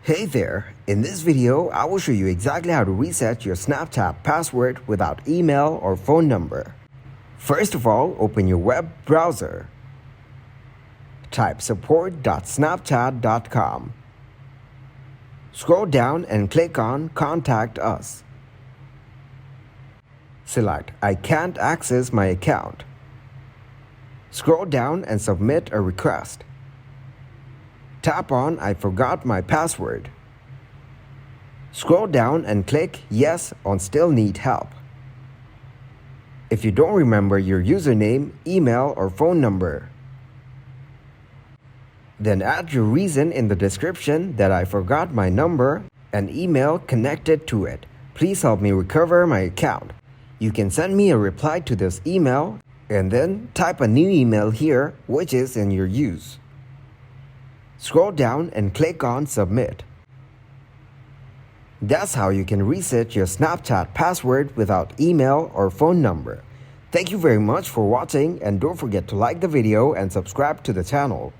Hey there, in this video I will show you exactly how to reset your Snapchat password without email or phone number. First of all, open your web browser. Type support.snapchat.com. Scroll down and click on Contact Us. Select I can't access my account. Scroll down and submit a request. Tap on I forgot my password. Scroll down and click Yes on Still Need Help. If you don't remember your username, email, or phone number, then add your reason in the description that I forgot my number and email connected to it. Please help me recover my account. You can send me a reply to this email and then type a new email here which is in your use. Scroll down and click on Submit. That's how you can reset your Snapchat password without email or phone number. Thank you very much for watching, and don't forget to like the video and subscribe to the channel.